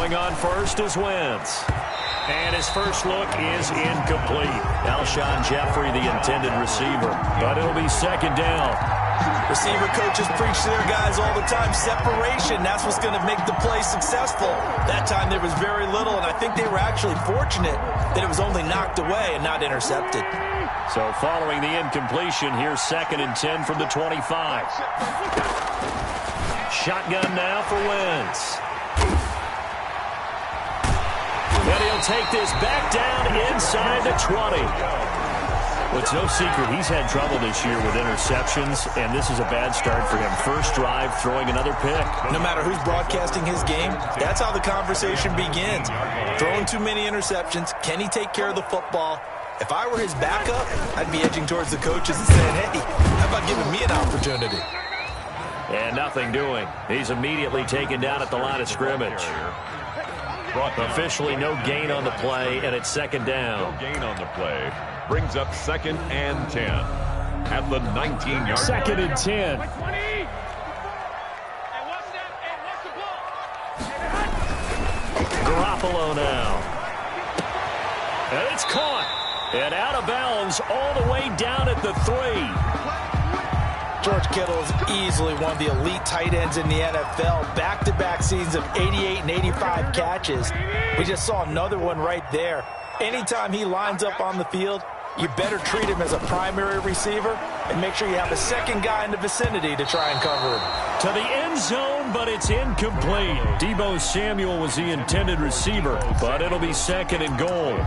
Throwing on first is Wentz. And his first look is incomplete. Alshon Jeffrey, the intended receiver. But it'll be second down. Receiver coaches preach to their guys all the time. Separation, that's what's going to make the play successful. That time there was very little, and I think they were actually fortunate that it was only knocked away and not intercepted. So following the incompletion, here's 2nd and 10 from the 25. Shotgun now for Wentz. And he'll take this back down inside the 20. Well, it's no secret he's had trouble this year with interceptions, and this is a bad start for him. First drive, throwing another pick. No matter who's broadcasting his game, that's how the conversation begins. Throwing too many interceptions, can he take care of the football? If I were his backup, I'd be edging towards the coaches and saying, hey, how about giving me an opportunity? And nothing doing. He's immediately taken down at the line of scrimmage. Officially no gain on the play, and it's 2nd down. No gain on the play. Brings up 2nd and 10 at the 19-yard 2nd and 10. Garoppolo now. And it's caught. And out of bounds all the way down at the 3. George Kittle is easily one of the elite tight ends in the NFL. Back-to-back seasons of 88 and 85 catches. We just saw another one right there. Anytime he lines up on the field, you better treat him as a primary receiver and make sure you have a second guy in the vicinity to try and cover him. To the end zone, but it's incomplete. Deebo Samuel was the intended receiver, but it'll be 2nd and goal.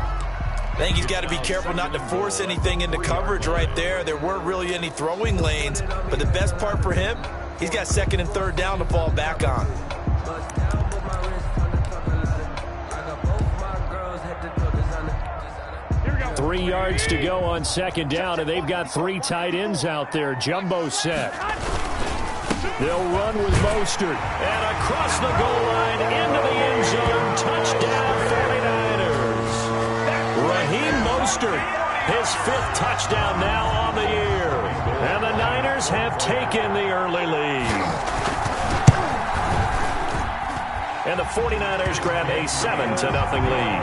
I think he's got to be careful not to force anything into coverage right there. There weren't really any throwing lanes, but the best part for him, he's got 2nd and 3rd down to fall back on. Three yards to go on 2nd down, and they've got 3 tight ends out there. Jumbo set. They'll run with Mostert. And across the goal line into the end zone. Touchdown 49ers. Raheem Mostert, his 5th touchdown now on the year. And the Niners have taken the early lead. And the 49ers grab a 7-0 lead.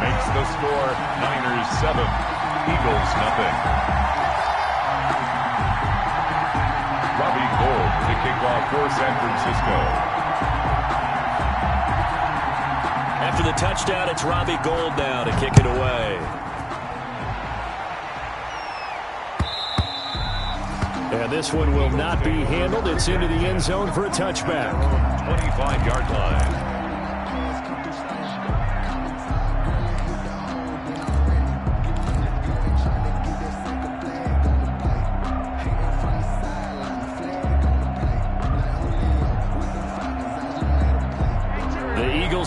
makes the score Niners 7, Eagles nothing. Robbie Gould to kick off for San Francisco. After the touchdown, it's Robbie Gould now to kick it away. And this one will not be handled. It's into the end zone for a touchback. 25-yard line.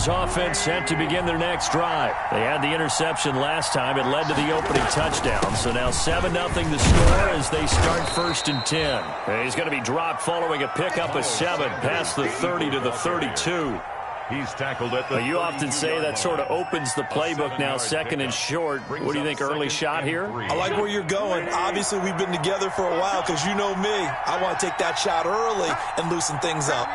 Offense set to begin their next drive. They had the interception last time. It led to the opening touchdown. So now 7-0 the score as they start 1st and 10. And he's going to be dropped following a pickup of 7 past the 30 to the 32. He's tackled at the You often say that sort of opens the playbook now, 2nd and short. What do you think, early shot here? I like where you're going. Obviously, we've been together for a while because you know me. I want to take that shot early and loosen things up.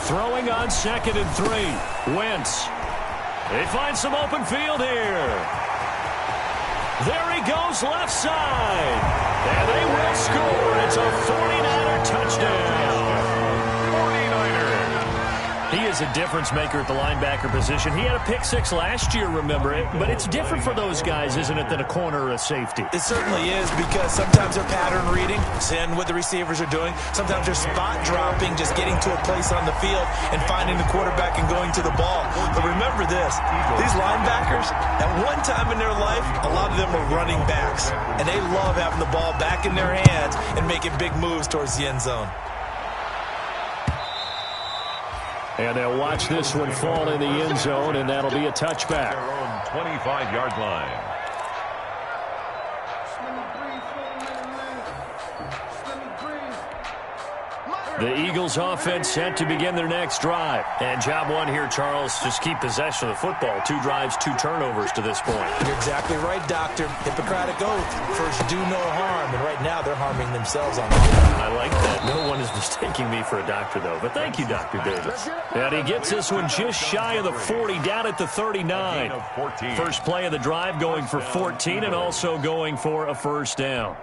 Throwing on 2nd and 3. Wentz. They find some open field here. There he goes left side. And they will score. It's a 49er touchdown. 49ers. He is a difference maker at the linebacker position. He had a pick 6 last year, remember it. But it's different for those guys, isn't it, than a corner or a safety? It certainly is, because sometimes they're pattern reading, seeing what the receivers are doing. Sometimes they're spot dropping, just getting to a place on the field and finding the quarterback and going to the ball. But remember this, these linebackers, at one time in their life, a lot of them are running backs. And they love having the ball back in their hands and making big moves towards the end zone. And they'll watch this one fall in the end zone, and that'll be a touchback. Their own 25-yard line. The Eagles offense set to begin their next drive. And job one here, Charles, just keep possession of the football. 2 drives, 2 turnovers to this point. You're exactly right, Doctor. Hippocratic oath. First, do no harm. And right now, they're harming themselves on offense. I like that. No one is mistaking me for a doctor, though. But thank you, Dr. Davis. And he gets this one just shy of the 40, down at the 39. First play of the drive going for 14 and also going for a first down.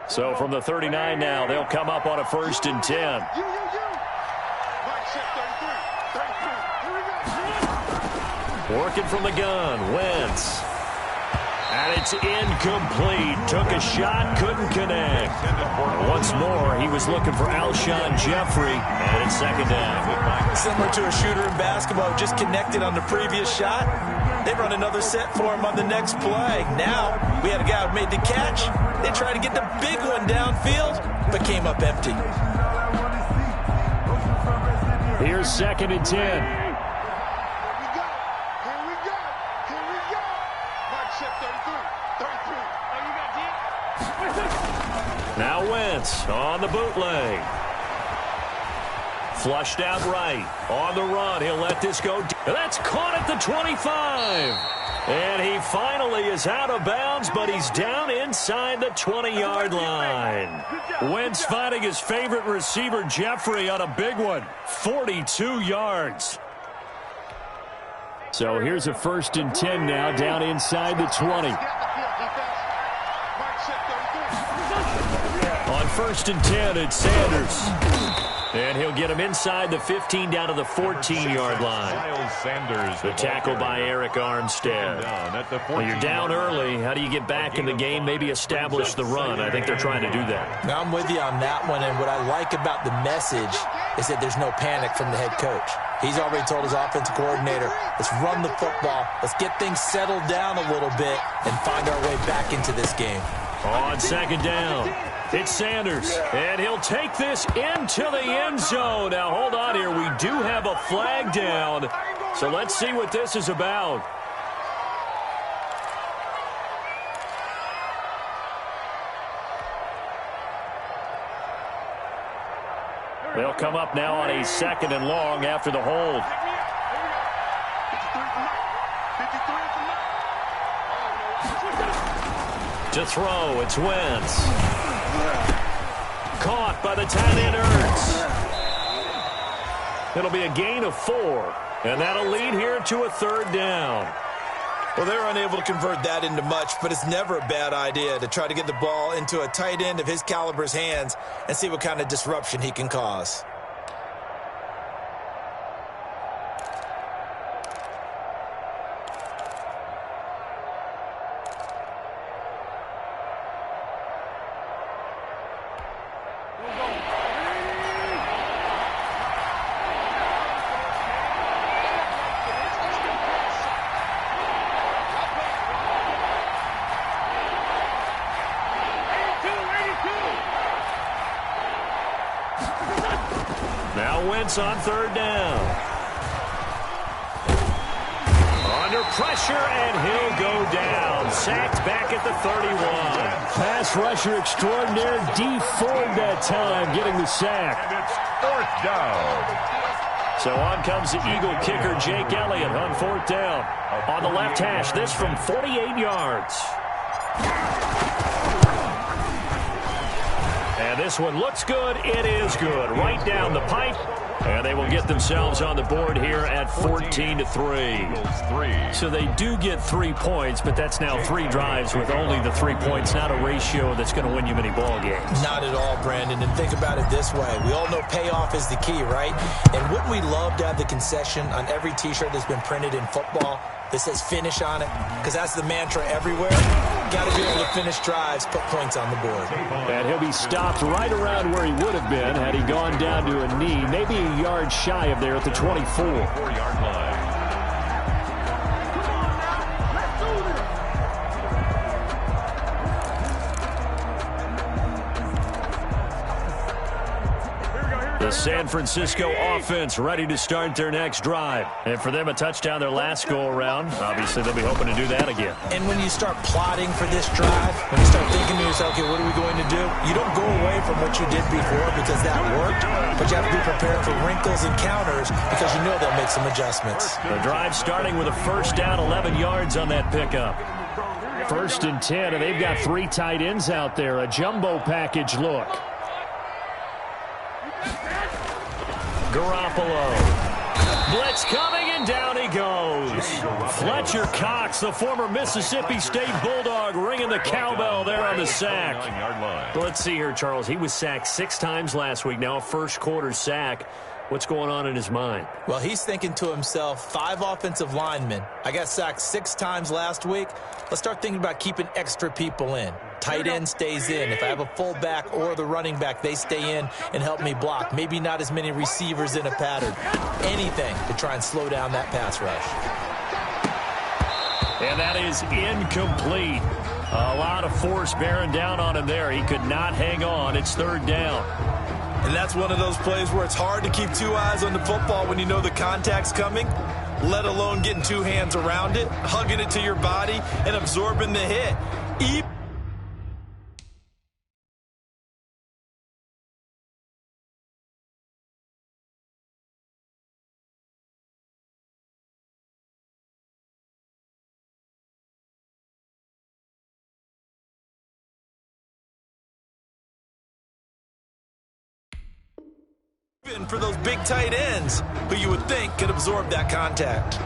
So from the 39 now, they'll come up on a 1st and 10. Working from the gun, Wentz. And it's incomplete. Took a shot, couldn't connect. And once more, he was looking for Alshon Jeffrey, and it's 2nd down. Similar to a shooter in basketball, just connected on the previous shot. They run another set for him on the next play. Now, we had a guy who made the catch. They tried to get the big one downfield, but came up empty. Here's 2nd and 10. Now Wentz on the bootleg. Flushed out right. On the run. He'll let this go. That's caught at the 25. And he finally is out of bounds, but he's down inside the 20-yard line. Wentz finding his favorite receiver, Jeffrey, on a big one. 42 yards. So here's a 1st and 10 now, down inside the 20. On 1st and 10, it's Sanders. And he'll get him inside the 15 down to the 14-yard line. The tackle by Eric Armstead. Well, you're down early. How do you get back in the game? Maybe establish the run. I think they're trying to do that. Now, I'm with you on that one, and what I like about the message is that there's no panic from the head coach. He's already told his offensive coordinator, let's run the football, let's get things settled down a little bit, and find our way back into this game. On 2nd down, it's Sanders, and he'll take this into the end zone. Now, hold on here. We do have a flag down, so let's see what this is about. They'll come up now on a 2nd and long after the hold. To throw, it's Wentz. Caught by the tight end, Ertz. It'll be a gain of 4, and that'll lead here to a 3rd down. Well, they're unable to convert that into much, but it's never a bad idea to try to get the ball into a tight end of his caliber's hands and see what kind of disruption he can cause. Now Wentz on 3rd down. Under pressure, and he'll go down. Sacked back at the 31. Pass rusher extraordinaire, D Ford that time, getting the sack. And it's 4th down. So on comes the Eagle kicker, Jake Elliott, on 4th down. On the left hash, this from 48 yards. And this one looks good. It is good. Right down the pipe. And they will get themselves on the board here at 14-3. So they do get 3 points, but that's now 3 drives with only the 3 points. Not a ratio that's going to win you many ball games. Not at all, Brandon. And think about it this way. We all know payoff is the key, right? And wouldn't we love to have the concession on every T-shirt that's been printed in football that says finish on it? Because that's the mantra everywhere. Got to be able to finish drives, put points on the board. And he'll be stopped right around where he would have been had he gone down to a knee, maybe a yard shy of there at the 24. 4-yard line. Here we go. The San Francisco offense ready to start their next drive. And for them, a touchdown their last go-around. Obviously, they'll be hoping to do that again. And when you start plotting for this drive, when you start thinking to yourself, okay, what are we going to do? You don't go away from what you did before because that worked, but you have to be prepared for wrinkles and counters because you know they'll make some adjustments. The drive starting with a first down, 11 yards on that pickup. 1st and 10, and they've got 3 tight ends out there. A jumbo package look. Garoppolo. Blitz coming, and down he goes. Fletcher Cox, the former Mississippi State Bulldog, ringing the cowbell there on the sack. But let's see here, Charles. He was sacked 6 times last week. Now a first-quarter sack. What's going on in his mind? Well, he's thinking to himself, 5 offensive linemen. I got sacked 6 times last week. Let's start thinking about keeping extra people in. Tight end stays in. If I have a fullback or the running back, they stay in and help me block. Maybe not as many receivers in a pattern. Anything to try and slow down that pass rush. And that is incomplete. A lot of force bearing down on him there. He could not hang on. It's 3rd down. And that's one of those plays where it's hard to keep 2 eyes on the football when you know the contact's coming, let alone getting 2 hands around it, hugging it to your body, and absorbing the hit. For those big tight ends who you would think could absorb that contact.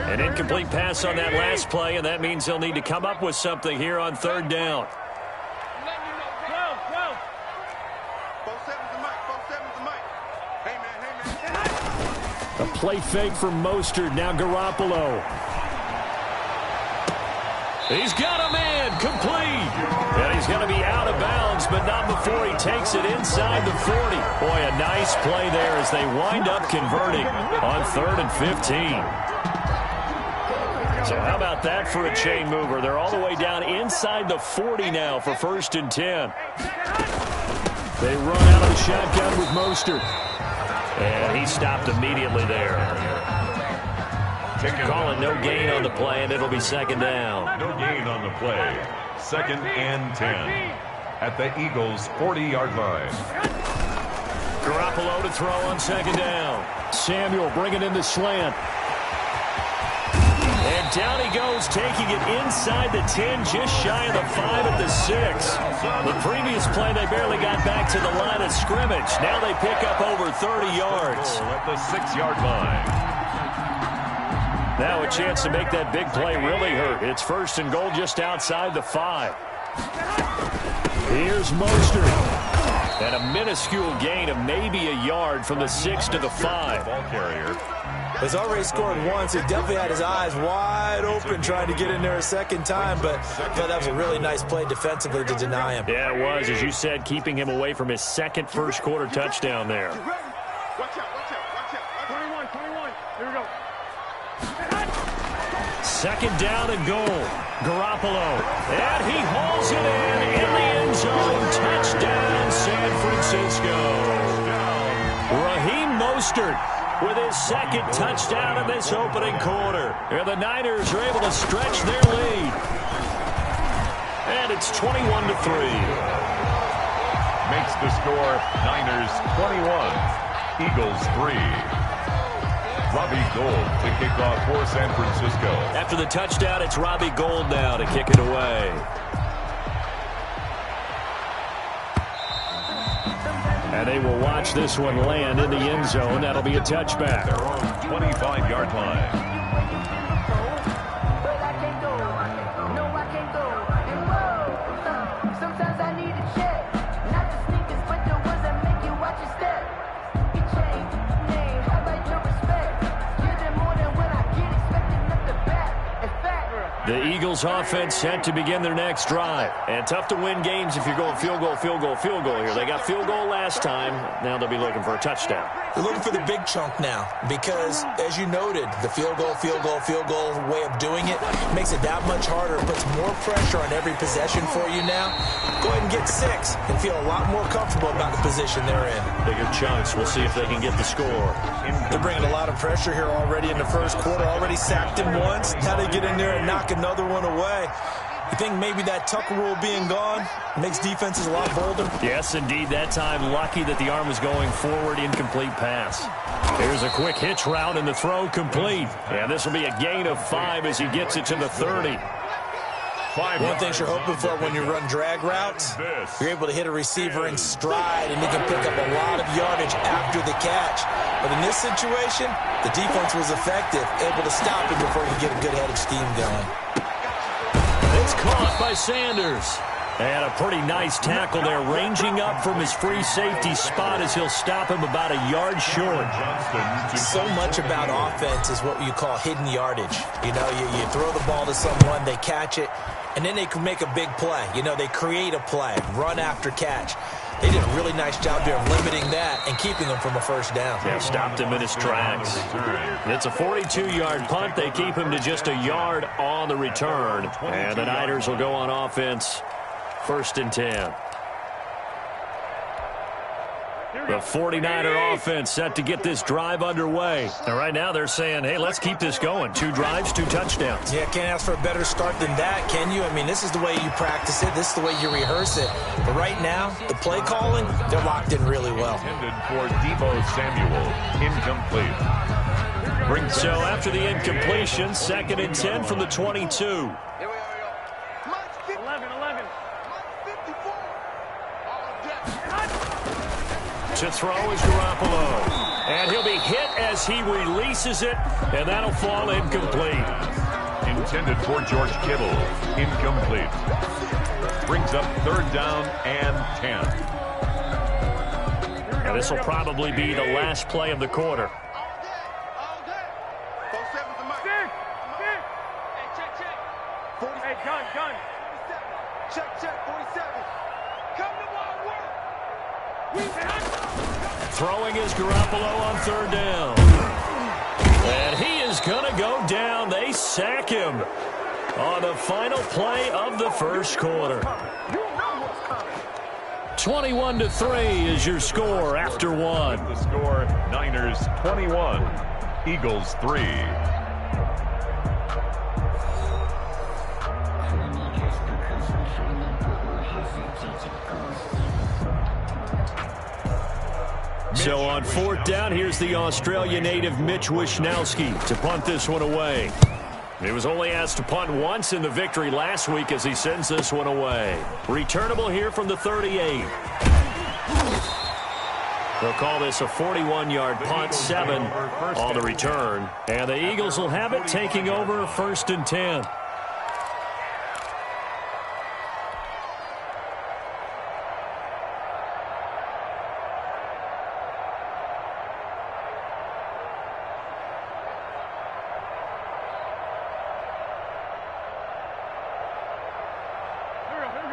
An incomplete pass on that last play, and that means they'll need to come up with something here on 3rd down. A play fake from Mostert. Now Garoppolo. He's got a man. Complete. And he's going to be out of bounds, but not before he takes it inside the 40. Boy, a nice play there as they wind up converting on 3rd and 15. So how about that for a chain mover? They're all the way down inside the 40 now for 1st and 10. They run out of the shotgun with Mostert. And he stopped immediately there. Calling no gain on the play, and it'll be 2nd down. No gain on the play. 2nd and 10 at the Eagles' 40-yard line. Garoppolo to throw on 2nd down. Samuel bringing in the slant. And down he goes, taking it inside the 10, just shy of the 5 at the 6. The previous play, they barely got back to the line of scrimmage. Now they pick up over 30 yards. At the 6-yard line. Now a chance to make that big play really hurt. It's 1st and goal just outside the 5. Here's Mostert. And a minuscule gain of maybe a yard from the 6 to the 5. Ball carrier. He's already scored once. He definitely had his eyes wide open trying to get in there a 2nd time, but I thought that was a really nice play defensively to deny him. Yeah, it was, as you said, keeping him away from his 2nd first-quarter touchdown there. Watch out. 21. Here we go. 2nd down and goal. Garoppolo. And he hauls it in the end zone. Touchdown, San Francisco. Raheem Mostert with his 2nd touchdown in this opening quarter. And the Niners are able to stretch their lead. And it's 21-3. Makes the score Niners 21, Eagles 3. Robbie Gould to kick off for San Francisco. After the touchdown, it's Robbie Gould now to kick it away. And they will watch this one land in the end zone. That'll be a touchback. Their own 25-yard line. The Eagles offense set to begin their next drive. And tough to win games if you're going field goal here. They got field goal last time. Now they'll be looking for a touchdown. They're looking for the big chunk now because, as you noted, the field goal way of doing it makes it that much harder. It puts more pressure on every possession for you now. Go ahead and get 6 and feel a lot more comfortable about the position they're in. Bigger chunks. We'll see if they can get the score. They're bringing a lot of pressure here already in the first quarter. Already sacked him once. Now they get in there and knock another one away. You think maybe that Tucker rule being gone makes defenses a lot bolder? Yes, indeed. That time, lucky that the arm was going forward. Incomplete pass. Here's a quick hitch route, and the throw complete. And this will be a gain of 5 as he gets it to the 30. One of the things you're hoping for when you run drag routes, you're able to hit a receiver in stride, and he can pick up a lot of yardage after the catch. But in this situation, the defense was effective, able to stop him before he could get a good head of steam going. It's caught by Sanders. And a pretty nice tackle there, ranging up from his free safety spot as he'll stop him about a yard short. So much about offense is what you call hidden yardage. You know, you throw the ball to someone, they catch it, and then they can make a big play. You know, they create a play, run after catch. They did a really nice job there of limiting that and keeping him from a first down. Yeah, stopped him in his tracks. It's a 42-yard punt. They keep him to just a yard on the return. And the Niners will go on offense, 1st and 10. The 49er offense set to get this drive underway. And right now they're saying, hey, let's keep this going. 2 drives, 2 touchdowns. Yeah, can't ask for a better start than that, can you? I mean, this is the way you practice it. This is the way you rehearse it. But right now, the play calling, they're locked in really well. Intended for Deebo Samuel. Incomplete. So after the incompletion, 2nd and 10 from the 22. To throw is Garoppolo. And he'll be hit as he releases it, and that'll fall incomplete. Intended for George Kittle. Incomplete. Brings up 3rd down and 10. And this will probably be the last play of the quarter. Throwing is Garoppolo on 3rd down. And he is going to go down. They sack him on the final play of the first quarter. 21-3 is your score after 1. The score, Niners 21, Eagles 3. So on 4th down, here's the Australia native Mitch Wishnowsky to punt this one away. He was only asked to punt once in the victory last week as he sends this one away. Returnable here from the 38. They'll call this a 41-yard punt, 7 on the return. And the Eagles will have it, taking over 1st and 10.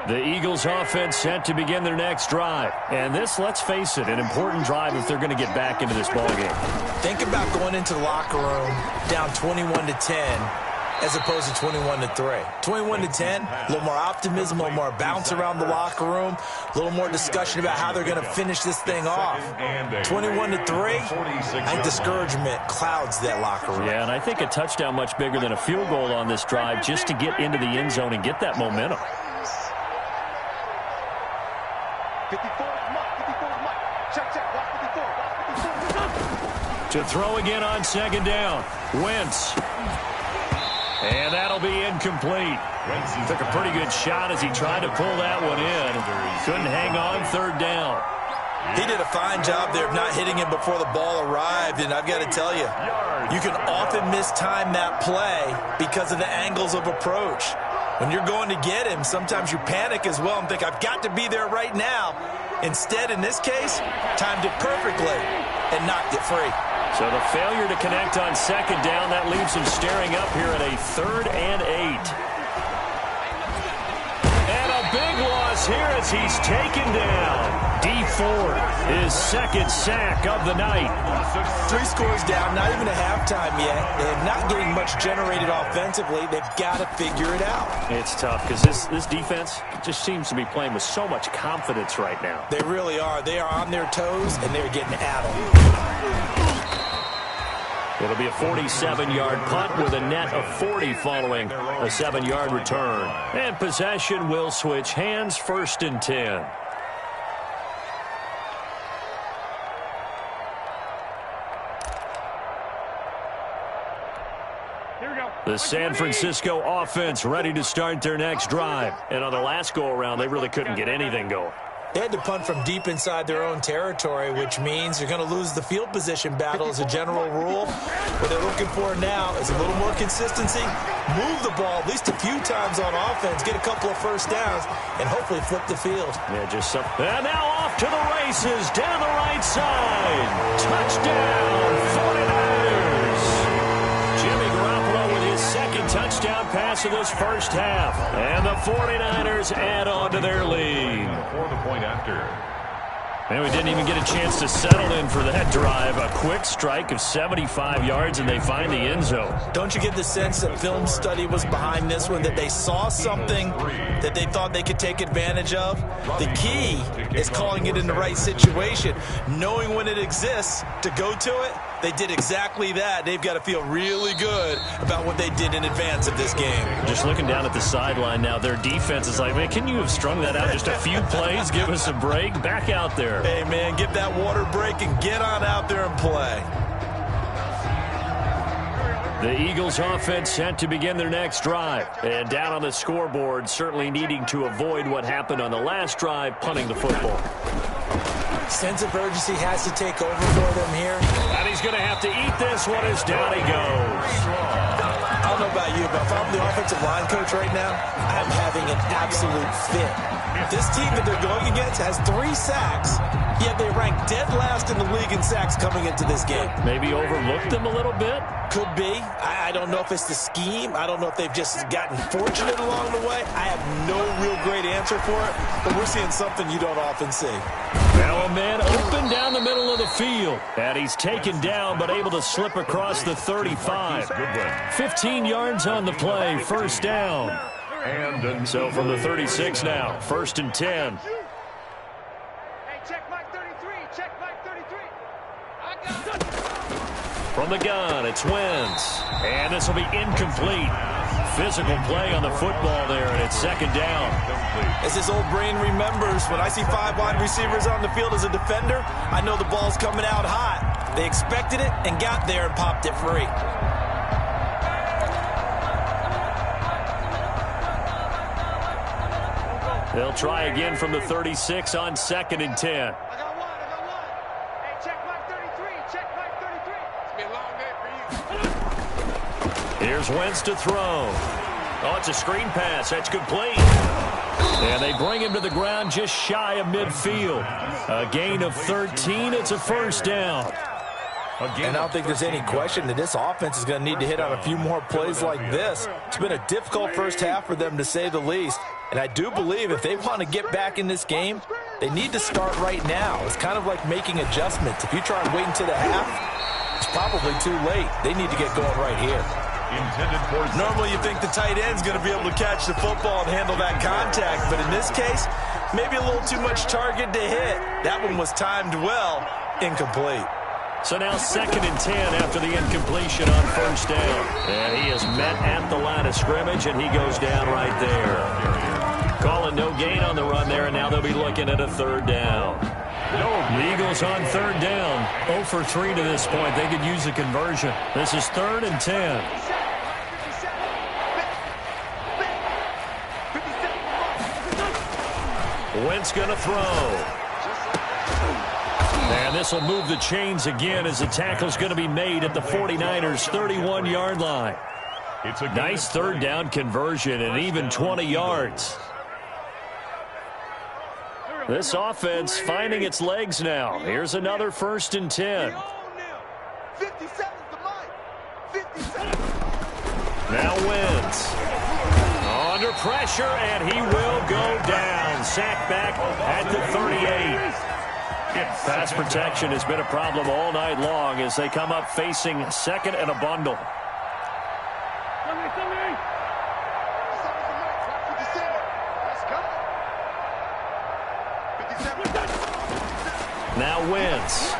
The Eagles offense set to begin their next drive. And this, let's face it, an important drive if they're going to get back into this ballgame. Think about going into the locker room down 21-10 as opposed to 21-3. 21-10, a little more optimism, a little more bounce around the locker room, a little more discussion about how they're going to finish this thing off. 21-3, I think discouragement clouds that locker room. Yeah, and I think a touchdown much bigger than a field goal on this drive just to get into the end zone and get that momentum. 54 Mike. Check. Watch 54. To throw again on 2nd down. Wentz. And that'll be incomplete. Took a pretty good shot as he tried to pull that one in. Couldn't hang on 3rd down. He did a fine job there of not hitting him before the ball arrived, and I've got to tell you, you can often mistime that play because of the angles of approach. When you're going to get him, sometimes you panic as well and think, I've got to be there right now. Instead, in this case, timed it perfectly and knocked it free. So the failure to connect on 2nd down, that leaves him staring up here at a 3rd and 8. And a big loss is here as he's taken down. D Ford, his second sack of the night. 3 scores down, not even a halftime yet. They're not getting much generated offensively. They've got to figure it out. It's tough because this defense just seems to be playing with so much confidence right now. They really are. They are on their toes, and they're getting at them. It'll be a 47-yard punt with a net of 40 following a 7-yard return. And possession will switch hands, 1st and 10. The San Francisco offense ready to start their next drive. And on the last go-around, they really couldn't get anything going. They had to punt from deep inside their own territory, which means you're going to lose the field position battle as a general rule. What they're looking for now is a little more consistency, move the ball at least a few times on offense, get a couple of first downs, and hopefully flip the field. Yeah, just some. And now off to the races down the right side. Touchdown, 49ers. Jimmy Garoppolo with his second touchdown pass of this first half. And the 49ers add on to their lead. For the point after. And we didn't even get a chance to settle in for that drive. A quick strike of 75 yards, and they find the end zone. Don't you get the sense that film study was behind this one, that they saw something that they thought they could take advantage of? The key is calling it in the right situation, knowing when it exists to go to it. They did exactly that. They've got to feel really good about what they did in advance of this game. Just looking down at the sideline now, their defense is like, man, can you have strung that out just a few plays? Give us a break. Back out there. Hey, man, get that water break and get on out there and play. The Eagles offense set to begin their next drive. And down on the scoreboard, certainly needing to avoid what happened on the last drive, punting the football. Sense of urgency has to take over for them here. And he's going to have to eat this one as down he goes. I don't know about you, but if I'm the offensive line coach right now, I'm having an absolute fit. This team that they're going against has 3 sacks, yet they rank dead last in the league in sacks coming into this game. Maybe overlooked them a little bit? Could be. I don't know if it's the scheme. I don't know if they've just gotten fortunate along the way. I have no real great answer for it, but we're seeing something you don't often see. Now a man open down the middle of the field. And he's taken down, but able to slip across the 35. 15 yards on the play, first down. And so from the 36 now, 1st and 10. Hey, check Mike 33. Check Mike 33. I got it. From the gun, it's Wentz. And this will be incomplete. Physical play on the football there, and it's 2nd down. As his old brain remembers, when I see 5 wide receivers on the field as a defender, I know the ball's coming out hot. They expected it and got there and popped it free. They'll try again from the 36 on 2nd and 10. I got one. Hey, check Mike 33. Check Mike 33. It's been a long day for you. Here's Wentz to throw. Oh, it's a screen pass. That's complete. And they bring him to the ground just shy of midfield. A gain of 13. It's a first down. And I don't think there's any question that this offense is going to need to hit on a few more plays like this. It's been a difficult first half for them, to say the least. And I do believe if they want to get back in this game, they need to start right now. It's kind of like making adjustments. If you try and wait until the half, it's probably too late. They need to get going right here. Normally you think the tight end's going to be able to catch the football and handle that contact, but in this case, maybe a little too much target to hit. That one was timed well, incomplete. So now 2nd and 10 after the incompletion on first down. And he is met at the line of scrimmage, and he goes down right there. Calling no gain on the run there, and now they'll be looking at a 3rd down. The Eagles on 3rd down. 0 for 3 to this point. They could use a conversion. This is 3rd and 10. Wentz going to throw. And this will move the chains again as the tackle's going to be made at the 49ers' 31-yard line. It's a nice 3rd down conversion and even 20 yards. This offense finding its legs now. Here's another 1st and 10. Now Wentz. Oh, Under pressure, and he will go down. Sack back at the 38. Pass protection has been a problem all night long as they come up facing second and a bundle. Now Wentz.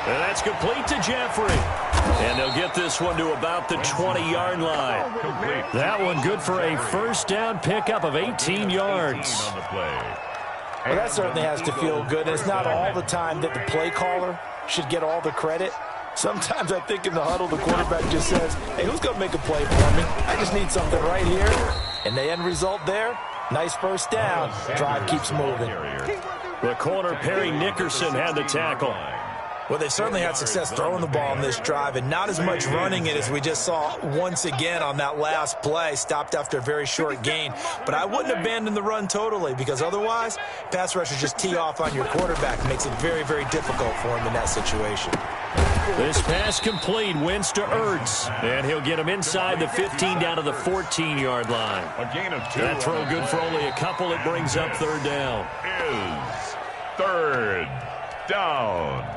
And that's complete to Jeffrey. And they'll get this one to about the 20-yard line. That one good for a first down pickup of 18 yards. Well, that certainly has to feel good. And it's not all the time that the play caller should get all the credit. Sometimes I think in the huddle, the quarterback just says, hey, who's going to make a play for me? I just need something right here. And the end result there, nice first down. Drive keeps moving. The corner, Perry Nickerson, had the tackle. Well, they certainly had success throwing the ball on this drive and not as much running it as we just saw once again on that last play. Stopped after a very short gain. But I wouldn't abandon the run totally because otherwise, pass rushers just tee off on your quarterback. Makes it very, very difficult for him in that situation. This pass complete. Wentz to Ertz. And he'll get him inside the 15 down to the 14-yard line. A gain of 2. That throw good for only a couple. It brings up third down. Is third down.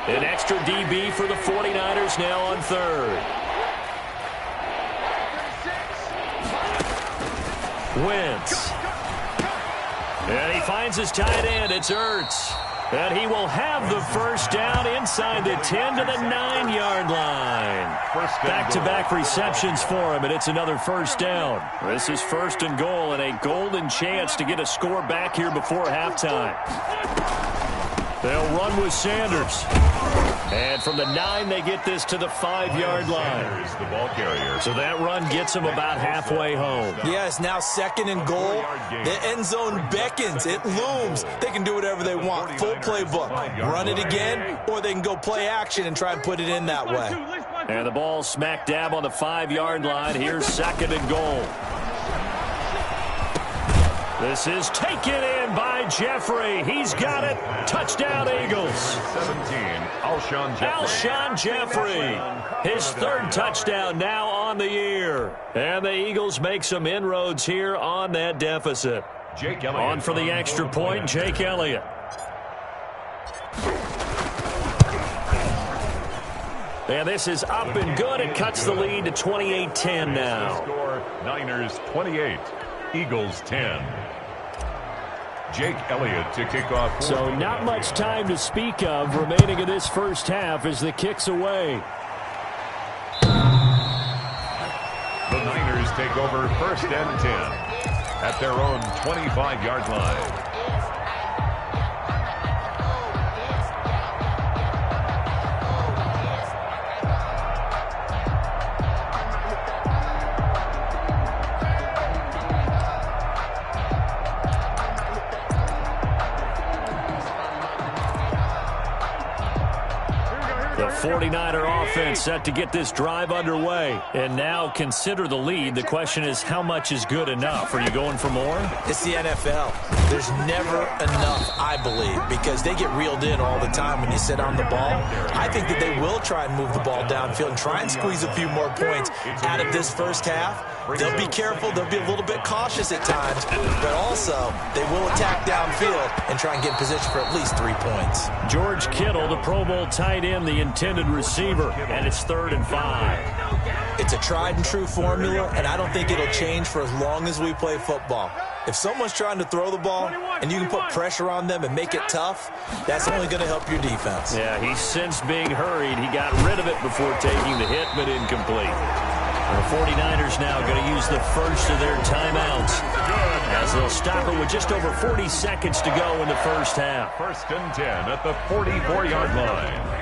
An extra DB for the 49ers now on third. Wentz. And he finds his tight end. It's Ertz. And he will have the first down inside the 10 to the 9-yard line. Back-to-back receptions for him, and it's another first down. This is first and goal, and a golden chance to get a score back here before halftime. They'll run with Sanders. And from the 9, they get this to the 5-yard line. The ball carrier. So that run gets them about halfway home. Yes, now second and goal. The end zone beckons. It looms. They can do whatever they want. Full playbook. Run it again, or they can go play action and try and put it in that way. And the ball smack dab on the 5-yard line. Here's second and goal. This is taken in by Jeffrey. He's got it. Touchdown, Eagles. 17, Alshon Jeffrey. His third touchdown now on the year. And the Eagles make some inroads here on that deficit. Jake Elliott. On for the extra point, Jake Elliott. And this is up and good. It cuts the lead to 28-10 now. Score, Niners 28, Eagles 10. Jake Elliott to kick off. So not much time to speak of remaining in this first half as the kick's away. The Niners take over first and 10 at their own 25-yard line. The 49er offense set to get this drive underway. And now consider the lead. The question is, how much is good enough? Are you going for more? It's the NFL. There's never enough, I believe, because they get reeled in all the time when you sit on the ball. I think that they will try and move the ball downfield and try and squeeze a few more points out of this first half. They'll be careful. They'll be a little bit cautious at times, but also they will attack downfield and try and get in position for at least 3 points. George Kittle, the Pro Bowl tight end, the intended receiver, and it's 3rd and 5. It's a tried and true formula, and I don't think it'll change for as long as we play football. If someone's trying to throw the ball and you can put pressure on them and make it tough, that's only going to help your defense. Yeah, he sensed being hurried. He got rid of it before taking the hit, but incomplete. The 49ers now going to use the first of their timeouts as they'll stop it with just over 40 seconds to go in the first half. First and 10 at the 44-yard line.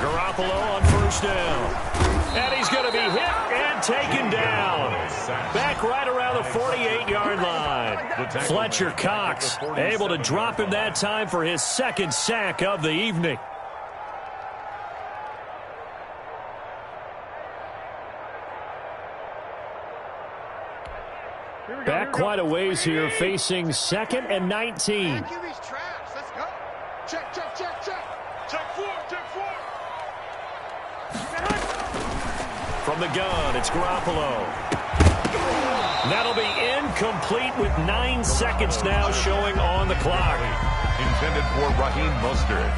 Garoppolo on first down. And he's going to be hit and taken down. Back right around the 48-yard line. Fletcher Cox able to drop him that time for his second sack of the evening. Back quite a ways here, facing 2nd and 19. QB's traps. Let's go. Check, check, check, check. Check 4, check 4. From the gun, it's Garoppolo. That'll be incomplete with 9 seconds now showing on the clock. Intended for Raheem Mostert.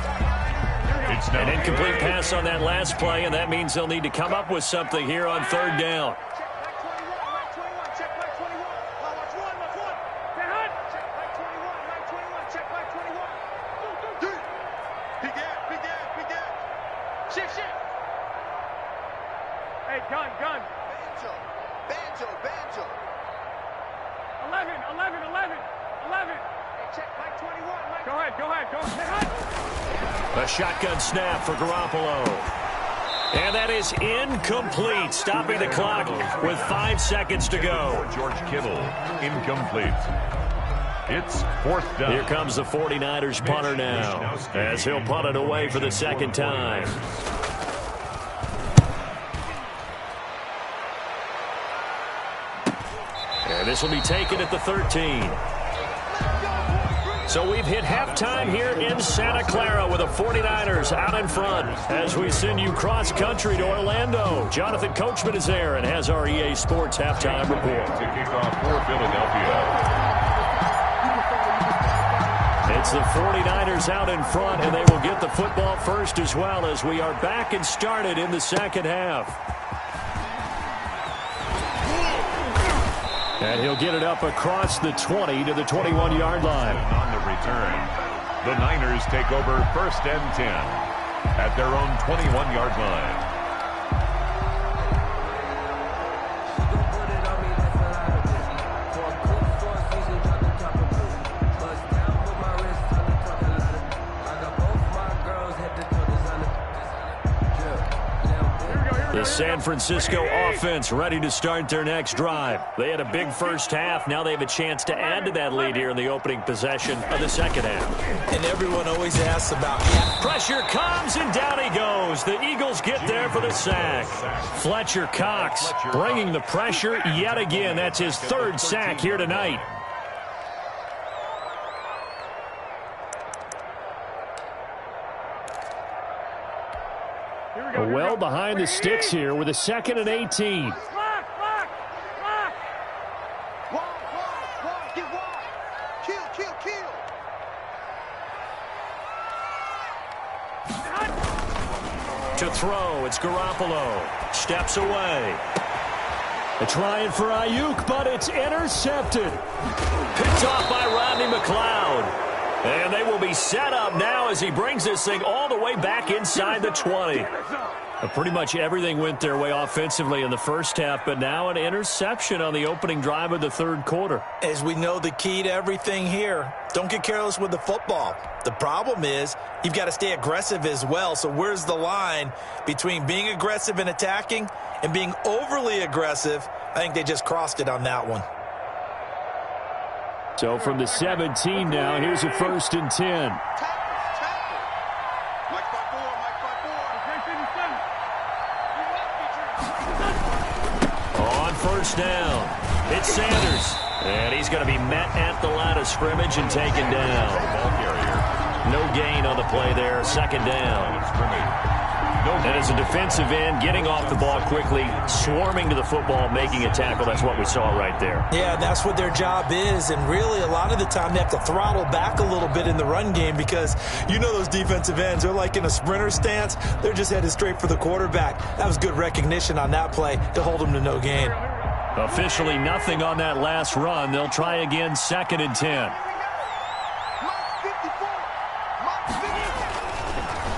It's now An incomplete pass on that last play, and that means they'll need to come up with something here on 3rd down. Check back 21, watch 1, watch 1. Check back 21, check back 21. Big gap. Shift. Hey, gun. Banjo. 11. Hey, check back 21. Go ahead. A shotgun snap for Garoppolo. And that is incomplete, stopping the clock with 5 seconds to go. George Kittle, incomplete. It's 4th down. Here comes the 49ers punter now, as he'll punt it away for the 2nd time. And this will be taken at the 13. So we've hit halftime here in Santa Clara with the 49ers out in front as we send you cross-country to Orlando. Jonathan Coachman is there and has our EA Sports halftime report. To kick off for Philadelphia. It's the 49ers out in front, and they will get the football first as well as we are back and started in the 2nd half. And he'll get it up across the 20 to the 21-yard line. On the return, the Niners take over 1st and 10 at their own 21-yard line. The San Francisco offense ready to start their next drive. They had a big first half. Now they have a chance to add to that lead here in the opening possession of the 2nd half. And everyone always asks about pressure comes, and down he goes. The Eagles get there for the sack. Fletcher Cox bringing the pressure yet again. That's his 3rd sack here tonight. Well behind the sticks here with a 2nd and 18. Block. Walk. Get walk. Kill. To throw, it's Garoppolo. Steps away. They're trying for Ayuk, but it's intercepted. Picked off by Rodney McLeod. And they will be set up now as he brings this thing all the way back inside the 20. Pretty much everything went their way offensively in the first half, but now an interception on the opening drive of the 3rd quarter. As we know, the key to everything here, don't get careless with the football. The problem is you've got to stay aggressive as well. So where's the line between being aggressive and attacking and being overly aggressive? I think they just crossed it on that one. So from the 17 now, here's a 1st and 10. On 1st down, it's Sanders. And he's going to be met at the line of scrimmage and taken down. No gain on the play there, 2nd down. And as a defensive end, getting off the ball quickly, swarming to the football, making a tackle, that's what we saw right there. Yeah, that's what their job is, and really a lot of the time they have to throttle back a little bit in the run game because you know those defensive ends, they're like in a sprinter stance. They're just headed straight for the quarterback. That was good recognition on that play to hold them to no gain. Officially nothing on that last run. They'll try again, 2nd and 10.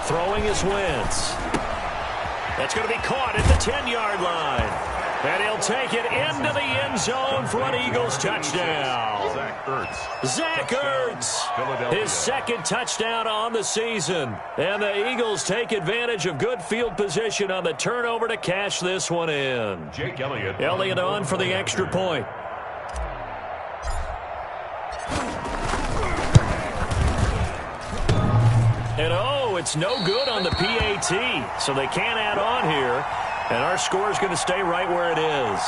Throwing is Wentz. That's going to be caught at the 10-yard line. And he'll take it into the end zone for an Eagles touchdown. Zach Ertz, his 2nd touchdown on the season. And the Eagles take advantage of good field position on the turnover to cash this one in. Jake Elliott on for the extra point. And it's no good on the PAT, so they can't add on here, and our score is going to stay right where it is.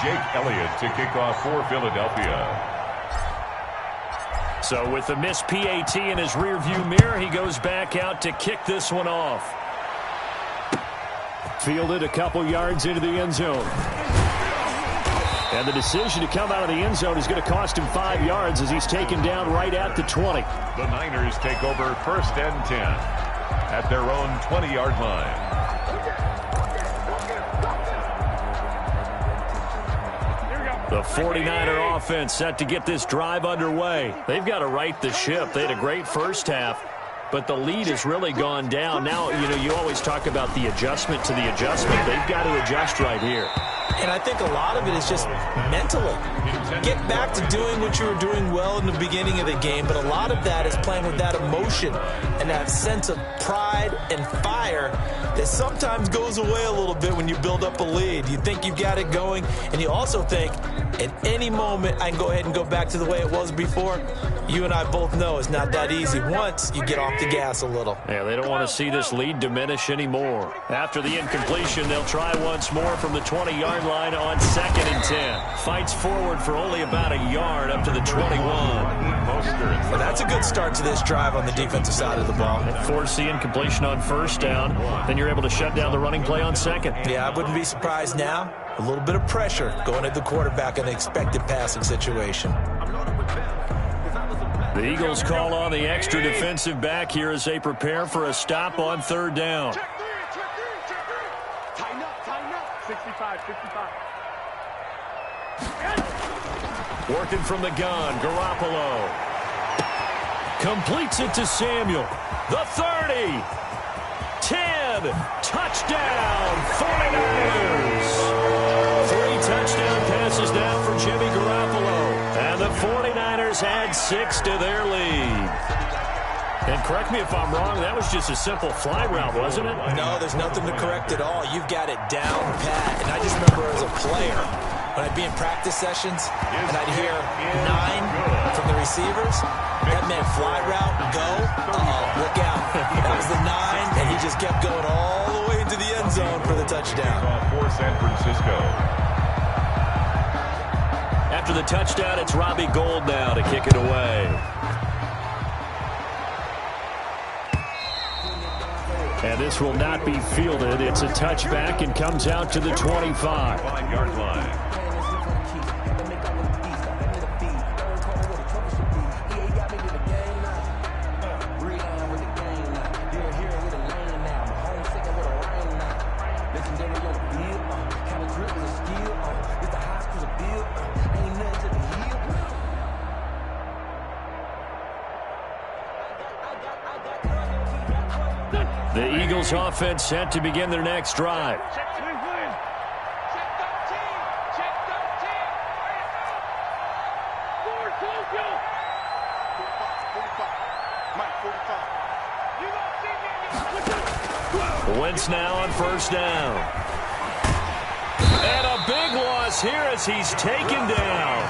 Jake Elliott to kick off for Philadelphia. So with the missed PAT in his rearview mirror, he goes back out to kick this one off. Fielded a couple yards into the end zone. And the decision to come out of the end zone is going to cost him 5 yards as he's taken down right at the 20. The Niners take over 1st and 10 at their own 20-yard line. The 49er offense set to get this drive underway. They've got to right the ship. They had a great first half, but the lead has really gone down. Now, you always talk about the adjustment to the adjustment. They've got to adjust right here. And I think a lot of it is just mentally. Get back to doing what you were doing well in the beginning of the game, but a lot of that is playing with that emotion and that sense of pride and fire that sometimes goes away a little bit when you build up a lead. You think you've got it going, and you also think at any moment I can go ahead and go back to the way it was before. You and I both know it's not that easy once you get off the gas a little. Yeah, they don't want to see this lead diminish anymore. After the incompletion, they'll try once more from the 20-yard line on 2nd and 10. Fights forward for only about a yard up to the 21. Well, that's a good start to this drive on the defensive side of the ball. Force the incompletion on 1st down. Then you're able to shut down the running play on 2nd. Yeah, I wouldn't be surprised now. A little bit of pressure going at the quarterback in the expected passing situation. The Eagles call on the extra defensive back here as they prepare for a stop on 3rd down. Check three. Tighten up. 65. Working from the gun, Garoppolo. Completes it to Samuel. The 30. 10. Touchdown, 49ers. 3 touchdown passes now for Jimmy Garoppolo. And the 49ers add 6 to their lead. And correct me if I'm wrong, that was just a simple fly route, wasn't it? No, there's nothing to correct at all. You've got it down pat. And I just remember as a player, when I'd be in practice sessions, and I'd hear 9 from the receivers, that meant fly route, go, look out. That was the 9, and he just kept going all the way into the end zone for the touchdown. For San Francisco. After the touchdown, it's Robbie Gould now to kick it away. And this will not be fielded. It's a touchback and comes out to the 25. 5-yard line. The Eagles offense set to begin their next drive. Check 13. Forward, close, yo. 45. Mike, 45. You don't see me. Wentz now on 1st down. And a big loss here as he's taken down.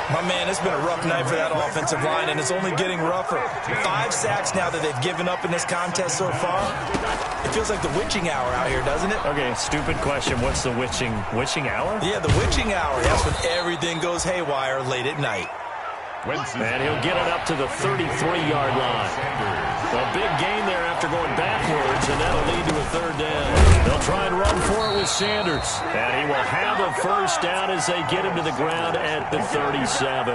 My man, it's been a rough night for that offensive line, and it's only getting rougher. 5 sacks now that they've given up in this contest so far. It feels like the witching hour out here, doesn't it? Okay, stupid question. What's the witching hour? Yeah, the witching hour. That's when everything goes haywire late at night. And he'll get it up to the 33-yard line. A big gain there after going backwards, and that'll lead to a 3rd down. They'll try and run for it with Sanders. And he will have a 1st down as they get him to the ground at the 37.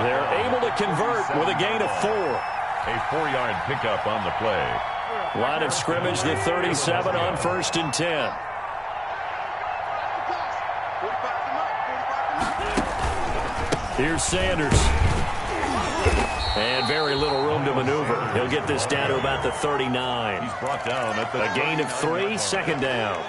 They're able to convert with a gain of 4. A 4-yard pickup on the play. Line of scrimmage, the 37 on 1st and 10. Here's Sanders. And very little room to maneuver. He'll get this down to about the 39. He's brought down at the A gain of 3, 2nd down.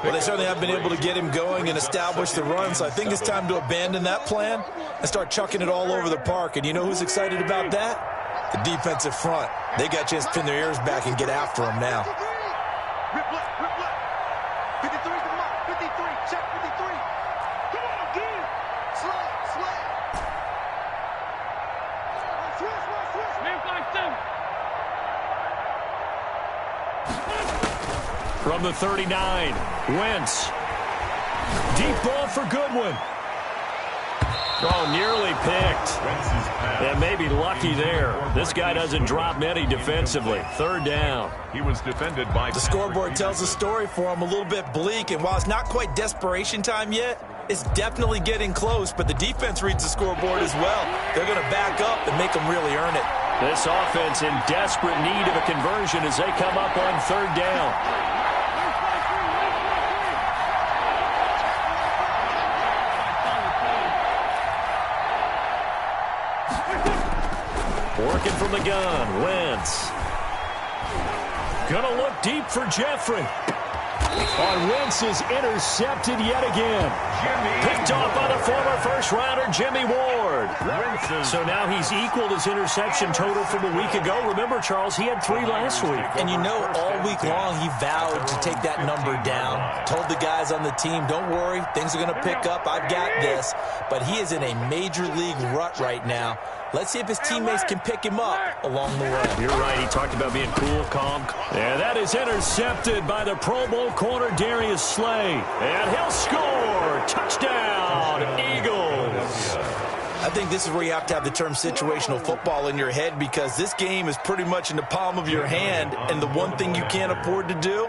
Well, they certainly have been able to get him going and establish the run, so I think it's time to abandon that plan and start chucking it all over the park. And you know who's excited about that? The defensive front. They got a chance to pin their ears back and get after him now. Rip left. 53 to Mike. 53. Check 53. Come on, again. Slap. Switch. Man, 5-7. From the 39, Wentz. Deep ball for Goodwin. Oh, nearly picked. And maybe lucky there. This guy doesn't drop many defensively. Third down. He was defended by... The scoreboard tells the story for him, a little bit bleak. And while it's not quite desperation time yet, it's definitely getting close. But the defense reads the scoreboard as well. They're going to back up and make them really earn it. This offense in desperate need of a conversion as they come up on third down. Working from the gun, Wentz. Gonna look deep for Jeffrey. On Wentz is intercepted yet again. Picked off by the former first-rounder Jimmy Ward. So now he's equaled his interception total from a week ago. Remember, Charles, he had 3 last week. And you know, all week long he vowed to take that number down. Told the guys on the team, don't worry, things are going to pick up. I've got this. But he is in a major league rut right now. Let's see if his teammates can pick him up along the way. You're right. He talked about being cool, calm. And that is intercepted by the Pro Bowl corner, Darius Slay. And he'll score. Touchdown, Eagles. I think this is where you have to have the term situational football in your head, because this game is pretty much in the palm of your hand, and the one thing you can't afford to do,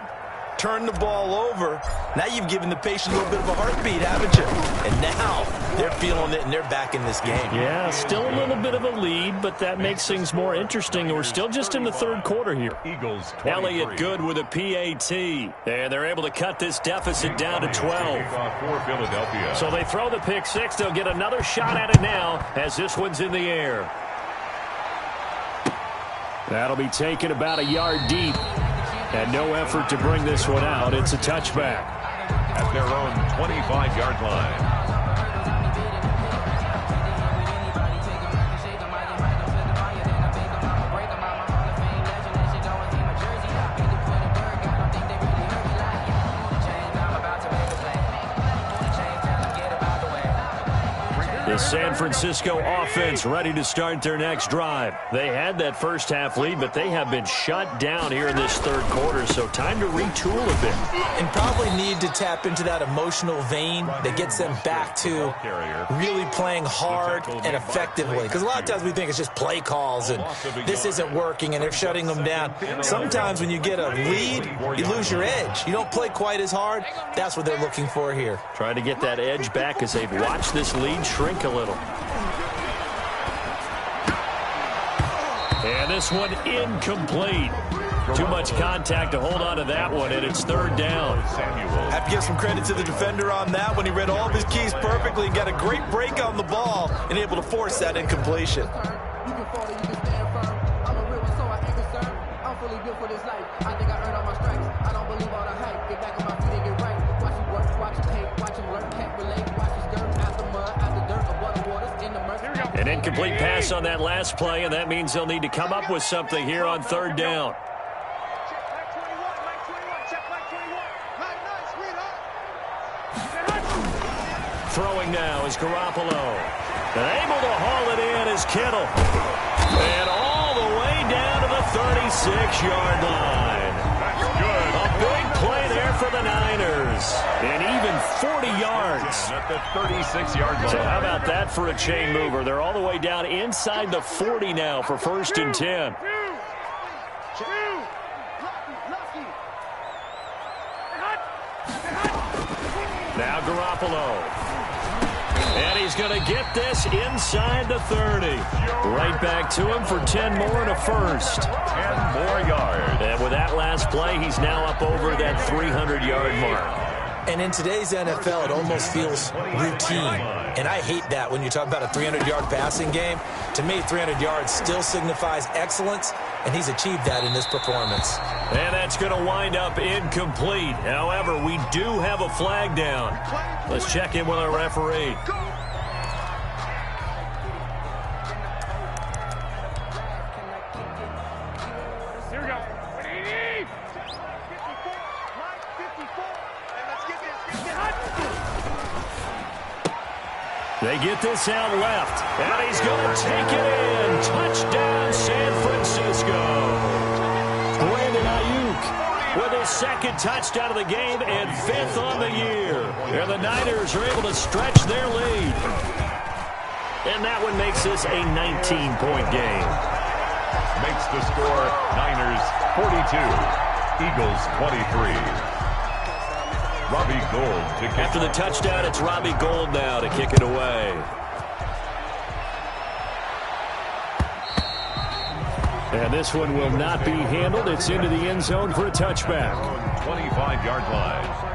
turn the ball over. Now you've given the patient a little bit of a heartbeat, haven't you? And now they're feeling it, and they're back in this game. Yeah, still a little bit of a lead, but that makes things more interesting. We're still just in the third quarter here. Eagles 23. Elliott good with a PAT. And they're able to cut this deficit down to 12. For Philadelphia. So they throw the pick six. They'll get another shot at it now as this one's in the air. That'll be taken about a yard deep. And no effort to bring this one out. It's a touchback. At their own 25-yard line. The San Francisco offense ready to start their next drive. They had that first half lead, but they have been shut down here in this third quarter, so time to retool a bit. And probably need to tap into that emotional vein that gets them back to really playing hard and effectively. Because a lot of times we think it's just play calls and this isn't working and they're shutting them down. Sometimes when you get a lead, you lose your edge. You don't play quite as hard. That's what they're looking for here. Trying to get that edge back as they've watched this lead shrink a little. And this one incomplete. Too much contact to hold on to that one, and it's third down. Have to give some credit to the defender on that one. He read all of his keys perfectly and got a great break on the ball and able to force that incompletion. An incomplete pass on that last play, and that means they'll need to come up with something here on third down. Throwing now is Garoppolo. And able to haul it in is Kittle. And all the way down to the 36-yard line. Good. A big play there for the Niners. And even 40 yards. At the 36-yard line. So how about that for a chain mover? They're all the way down inside the 40 now for 1st and 10. Now Garoppolo. And he's going to get this inside the 30. Right back to him for 10 more and a first. 10 more yards. And with that last play, he's now up over that 300-yard mark. And in today's NFL, it almost feels routine. And I hate that when you talk about a 300-yard passing game. To me, 300 yards still signifies excellence, and he's achieved that in this performance. And that's going to wind up incomplete. However, we do have a flag down. Let's check in with our referee. Here we go. They get this out left, and he's going to take it in. Touchdown, San Francisco. Brandon Ayuk. with his second touchdown of the game and 5th on the year. And the Niners are able to stretch their lead. And that one makes this a 19-point game. Makes the score Niners 42, Eagles 23. Robbie Gould to kick. After the touchdown, it's Robbie Gould now to kick it away. And this one will not be handled. It's into the end zone for a touchback. 25-yard line.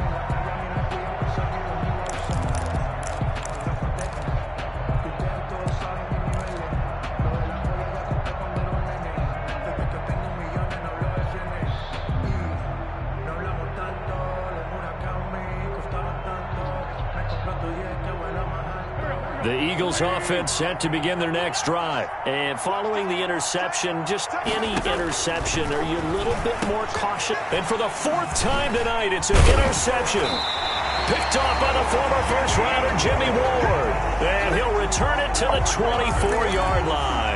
The Eagles offense set to begin their next drive. And following the interception, just any interception, are you a little bit more cautious? And for the 4th time tonight, it's an interception. Picked off by the former first-rounder Jimmy Ward. And he'll return it to the 24-yard line.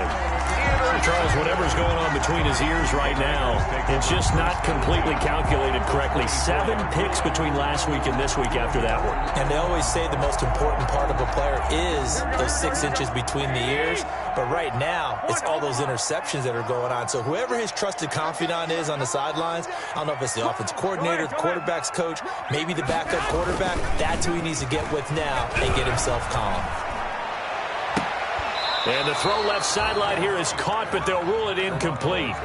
Charles, whatever's going on between his ears right now, it's just not completely calculated correctly. 7 picks between last week and this week after that one. And they always say the most important part of a player is those 6 inches between the ears. But right now, it's all those interceptions that are going on. So whoever his trusted confidant is on the sidelines, I don't know if it's the offense coordinator, the quarterback's coach, maybe the backup quarterback, that's who he needs to get with now and get himself calm. And the throw left sideline here is caught, but they'll rule it incomplete.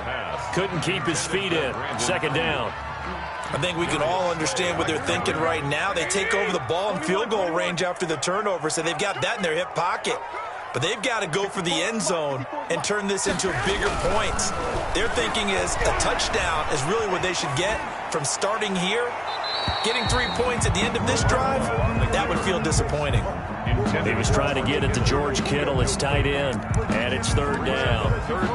Couldn't keep his feet in. 2nd down. I think we can all understand what they're thinking right now. They take over the ball in field goal range after the turnover, so they've got that in their hip pocket. But they've got to go for the end zone and turn this into bigger points. Their thinking is a touchdown is really what they should get from starting here. Getting 3 points at the end of this drive, that would feel disappointing. He was trying to get it to George Kittle, his tight end, and it's 3rd down.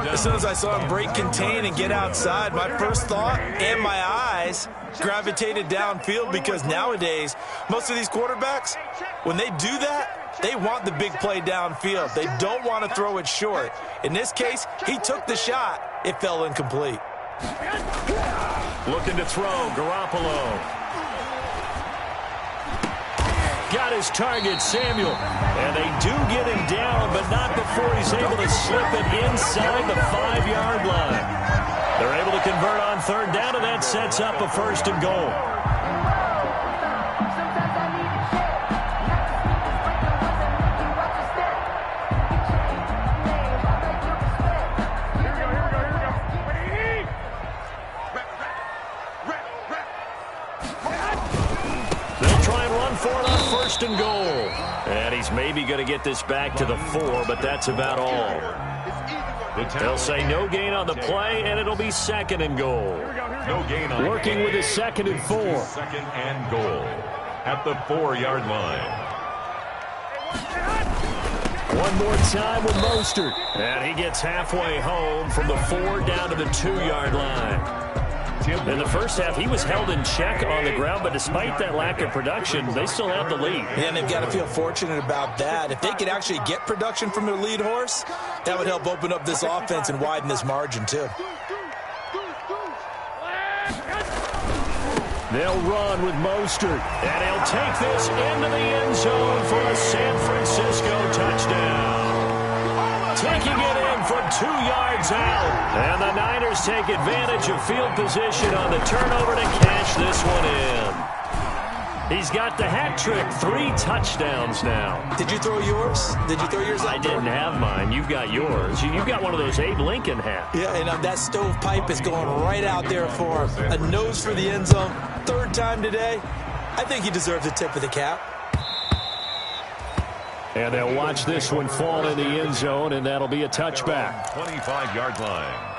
As soon as I saw him break contain and get outside, my first thought and my eyes gravitated downfield, because nowadays, most of these quarterbacks, when they do that, they want the big play downfield. They don't want to throw it short. In this case, he took the shot. It fell incomplete. Looking to throw, Garoppolo. Got his target, Samuel. And they do get him down, but not before he's able to slip it inside the 5-yard line. They're able to convert on 3rd down, and that sets up a 1st and goal. For it on 1st and goal. And he's maybe going to get this back to the 4, but that's about all. They'll say no gain on the play, and it'll be 2nd and goal. No gain on working with his 2nd and 4. 2nd and goal at the 4-yard line. One more time with Mostert. And he gets halfway home from the 4 down to the 2-yard line. In the first half, he was held in check on the ground, but despite that lack of production, they still have the lead. Yeah, and they've got to feel fortunate about that. If they could actually get production from their lead horse, that would help open up this offense and widen this margin, too. They'll run with Mostert, and he'll take this into the end zone for a San Francisco touchdown. Taking it in from 2 yards out. And the Niners take advantage of field position on the turnover to cash this one in. He's got the hat trick, 3 touchdowns now. Did you throw yours? Did you throw yours out? I didn't have mine. You've got yours. You've got one of those Abe Lincoln hats. Yeah, and that stovepipe is going right out there for him. A nose for the end zone. 3rd time today. I think he deserves a tip of the cap. And they'll watch this one fall in the end zone, and that'll be a touchback. 25-yard line.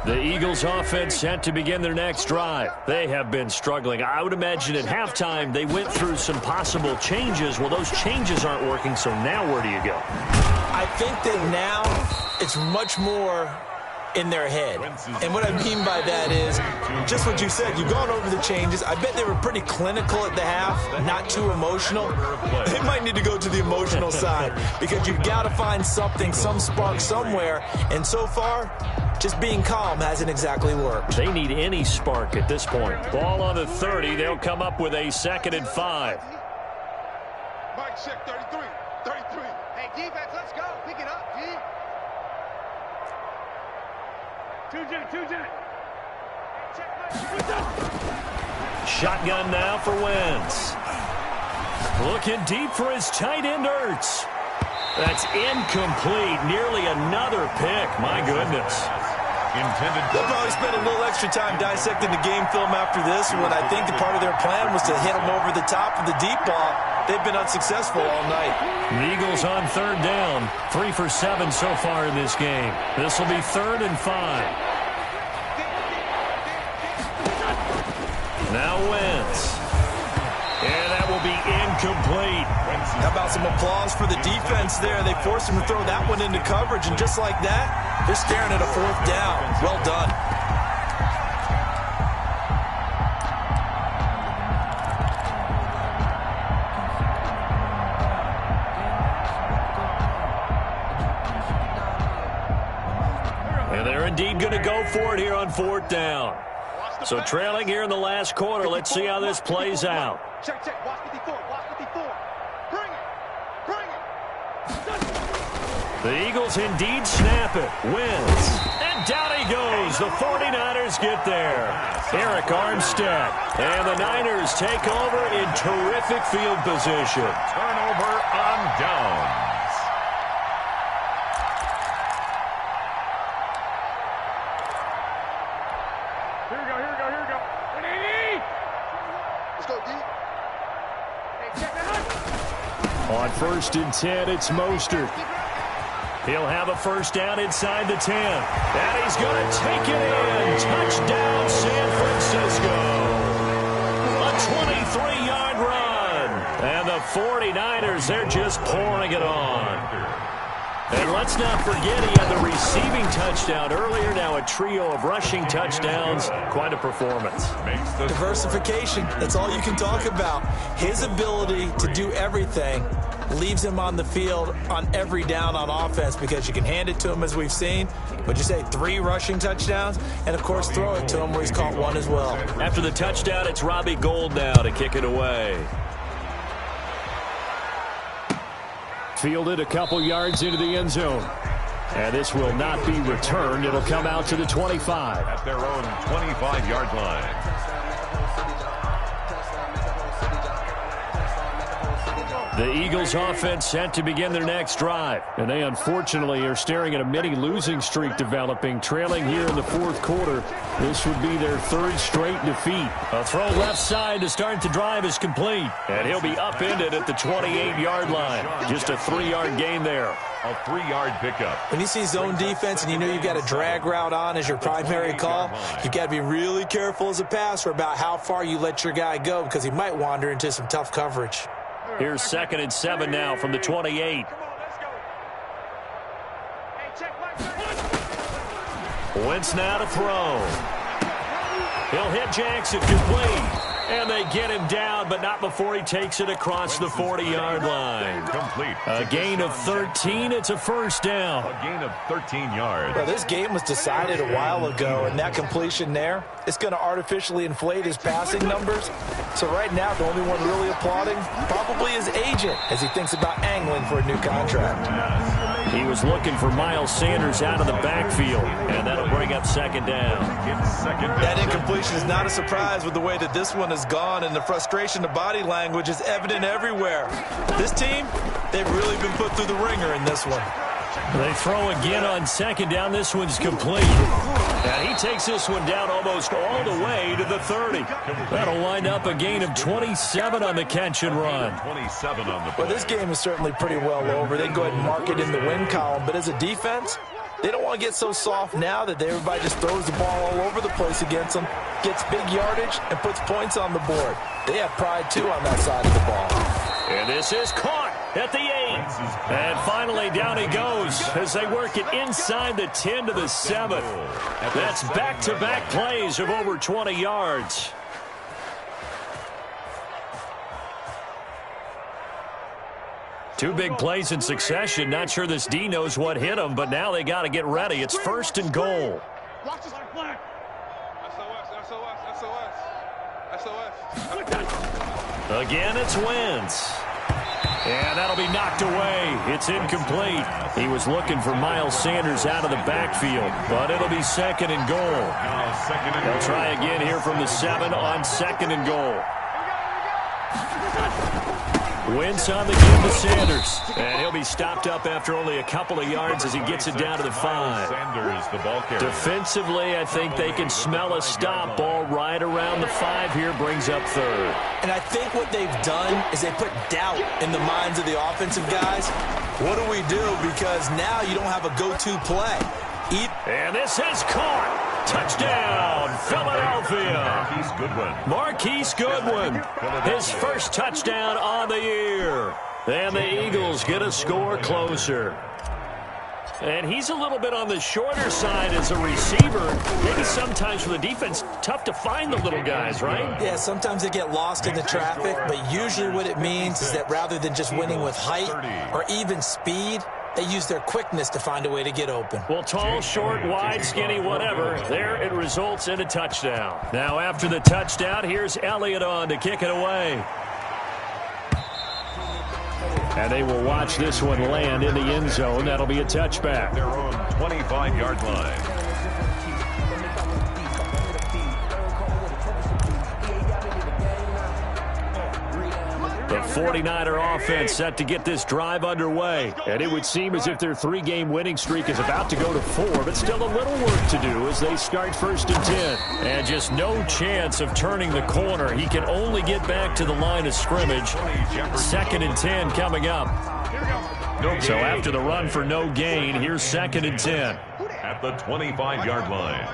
The Eagles offense set to begin their next drive. They have been struggling. I would imagine at halftime they went through some possible changes. Well, those changes aren't working, so now where do you go? I think that now it's much more in their head. And what I mean by that is just what you said. You've gone over the changes. I bet they were pretty clinical at the half, not too emotional. They might need to go to the emotional side because you've got to find something, some spark somewhere. And so far, just being calm hasn't exactly worked. They need any spark at this point. Ball on the 30. They'll come up with a 2nd and 5. Mike, check 33. 33. Hey, defense, let's go. Pick it up, G. 2-jet, 2-jet. Shotgun now for Wentz. Looking deep for his tight end, Ertz. That's incomplete. Nearly another pick. My goodness. They'll probably spend a little extra time dissecting the game film after this one. I think the part of their plan was to hit them over the top of the deep ball. They've been unsuccessful all night. The Eagles on 3rd down. 3 for 7 so far in this game. This will be 3rd and 5. Now Wentz. And that will be incomplete. How about some applause for the defense there? They forced him to throw that one into coverage, and just like that, they're staring at a 4th down. Well done. And they're indeed going to go for it here on 4th down. So trailing here in the last quarter. Let's see how this plays out. Check, check. Watch 54. Watch 54. Bring it. Bring it. The Eagles indeed snap it. Wins. And down he goes. The 49ers get there. Eric Armstead. And the Niners take over in terrific field position. Turnover on downs. Here we go. Here we go. Here we go. Let's go, D. Hey, check that out. On 1st and 10, it's Mostert. He'll have a 1st down inside the 10. And he's going to take it in. Touchdown, San Francisco. A 23-yard run. And the 49ers, they're just pouring it on. And let's not forget he had the receiving touchdown earlier. Now a trio of rushing touchdowns. Quite a performance. Diversification. That's all you can talk about. His ability to do everything leaves him on the field on every down on offense because you can hand it to him as we've seen. Would you say 3 rushing touchdowns? And, of course, throw it to him where he's caught 1 as well. After the touchdown, it's Robbie Gould now to kick it away. Fielded a couple yards into the end zone. And this will not be returned. It'll come out to the 25. At their own 25-yard line. The Eagles offense set to begin their next drive. And they unfortunately are staring at a mini losing streak developing, trailing here in the 4th quarter. This would be their 3rd straight defeat. A throw left side to start the drive is complete. And he'll be upended at the 28-yard line. Just a 3-yard gain there. A 3-yard pickup. When you see zone defense and you know you've got a drag route on as your primary call, you've got to be really careful as a passer about how far you let your guy go because he might wander into some tough coverage. Here's 2nd and 7 now from the 28. Come on, let's go. Hey, check Mike. Wentz now to throw. He'll hit Jackson complete. And they get him down, but not before he takes it across the 40-yard line. Complete. A gain of 13. It's a 1st down. A gain of 13 yards. Well, this game was decided a while ago, and that completion there, it's going to artificially inflate his passing numbers. So right now, the only one really applauding probably his agent as he thinks about angling for a new contract. He was looking for Miles Sanders out of the backfield, and that'll bring up 2nd down. That incompletion is not a surprise with the way that this one has gone, and the frustration of body language is evident everywhere. This team, they've really been put through the ringer in this one. They throw again on 2nd down. This one's complete. And he takes this one down almost all the way to the 30. That'll wind up a gain of 27 on the catch and run. 27 on the play. Well, this game is certainly pretty well over. They can go ahead and mark it in the win column, but as a defense, they don't want to get so soft now that everybody just throws the ball all over the place against them, gets big yardage, and puts points on the board. They have pride, too, on that side of the ball. And this is caught. at the 8. And finally, down he goes as they work it inside the 10 to the 7. That's back-to-back plays of over 20 yards. Two big plays in succession. Not sure this D knows what hit him, but now they got to get ready. It's 1st and goal. Watch this flag. SOS. Again, it's Wentz. And that'll be knocked away. It's incomplete. He was looking for Miles Sanders out of the backfield, but it'll be 2nd and goal. They'll try again here from the 7 on 2nd and goal. Wentz on the give to Sanders. And he'll be stopped up after only a couple of yards as he gets it down to the 5. Defensively, I think they can smell a stop. Ball right around the 5 here, brings up 3rd. And I think what they've done is they put doubt in the minds of the offensive guys. What do we do? Because now you don't have a go-to play. And this is caught. Touchdown, Philadelphia. Marquise Goodwin. His first touchdown on the year. And the Eagles get a score closer. And he's a little bit on the shorter side as a receiver. Maybe sometimes for the defense, tough to find the little guys, right? Yeah, sometimes they get lost in the traffic, but usually what it means is that rather than just winning with height or even speed, they use their quickness to find a way to get open. Well, tall, short, wide, skinny, whatever, there it results in a touchdown. Now after the touchdown, here's Elliott on to kick it away. And they will watch this one land in the end zone. That'll be a touchback. Their own 25-yard line. The 49er offense set to get this drive underway. And it would seem as if their 3-game winning streak is about to go to 4, but still a little work to do as they start 1st and 10. And just no chance of turning the corner. He can only get back to the line of scrimmage. 2nd and 10 coming up. So after the run for no gain, here's 2nd and 10. At the 25-yard line.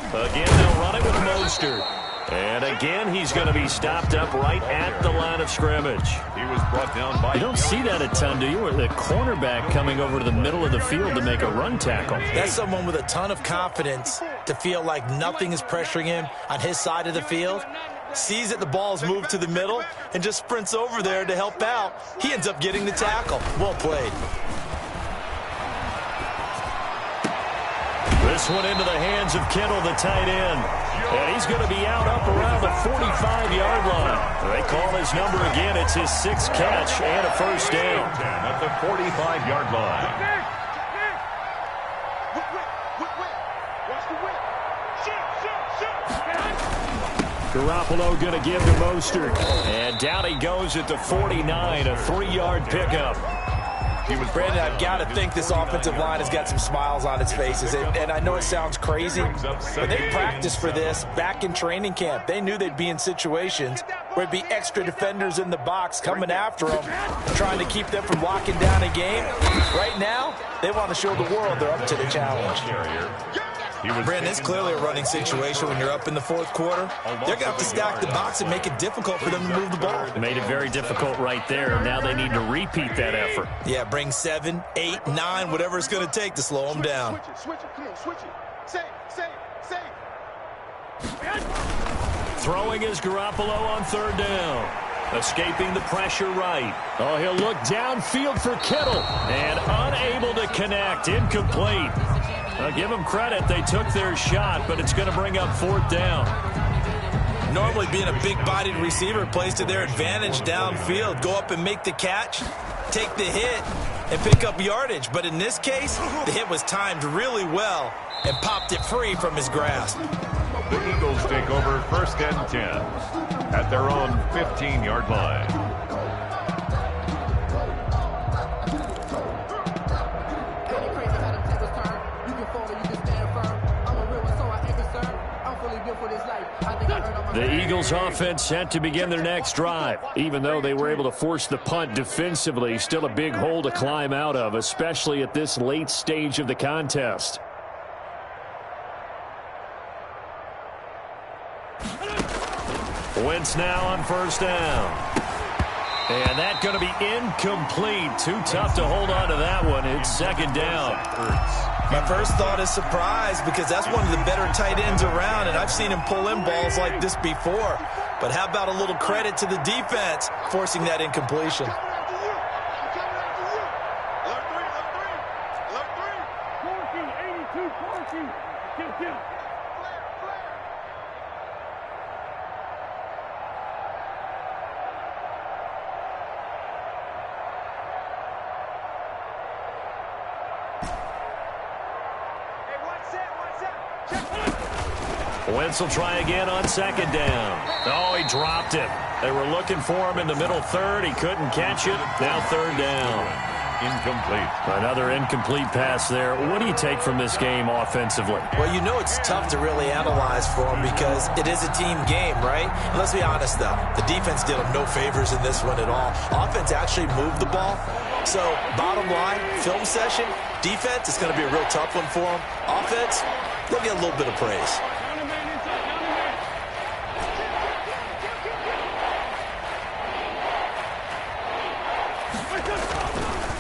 Again, they'll run it with Mostert. And again, he's going to be stopped up right at the line of scrimmage. He was brought down by... You don't see that a ton, do you? Or the cornerback coming over to the middle of the field to make a run tackle. That's someone with a ton of confidence to feel like nothing is pressuring him on his side of the field. Sees that the ball's moved to the middle and just sprints over there to help out. He ends up getting the tackle. Well played. This one into the hands of Kittle, the tight end. And he's going to be out up around the 45-yard line. They call his number again. It's his 6th catch and a 1st down. At the 45-yard line. Garoppolo going to give to Mostert. And down he goes at the 49, a 3-yard pickup. Brandon, I've got to think this offensive line has got some smiles on its faces. And I know it sounds crazy, but they practiced for this back in training camp. They knew they'd be in situations where it'd be extra defenders in the box coming after them, trying to keep them from locking down a game. Right now, they want to show the world they're up to the challenge. Brandon, it's clearly a running situation when you're up in the 4th quarter. They're going to have to stack the box and make it difficult for them to move the ball. Made it very difficult right there. Now they need to repeat that effort. Yeah, bring 7, 8, 9, whatever it's going to take to slow them down. Switch it, come on, switch it. Save. Throwing is Garoppolo on 3rd down. Escaping the pressure right. Oh, he'll look downfield for Kittle. And unable to connect. Incomplete. I'll give them credit. They took their shot, but it's going to bring up 4th down. Normally being a big-bodied receiver plays to their advantage downfield. Go up and make the catch, take the hit, and pick up yardage. But in this case, the hit was timed really well and popped it free from his grasp. The Eagles take over 1st and 10 at their own 15-yard line. The Eagles offense set to begin their next drive. Even though they were able to force the punt defensively, still a big hole to climb out of, especially at this late stage of the contest. Wentz now on 1st down. And that's going to be incomplete. Too tough to hold on to that one. It's second down. My first thought is surprise because that's one of the better tight ends around, and I've seen him pull in balls like this before. But how about a little credit to the defense forcing that incompletion? Wentz will try again on second down. Oh, he dropped it. They were looking for him in the middle third. He couldn't catch it. Now third down. Incomplete. Another incomplete pass there. What do you take from this game offensively? Well, you know it's tough to really analyze for him because it is a team game, right? And let's be honest, though. The defense did him no favors in this one at all. Offense actually moved the ball. So, bottom line, film session, defense, it's going to be a real tough one for him. Offense, they'll get a little bit of praise.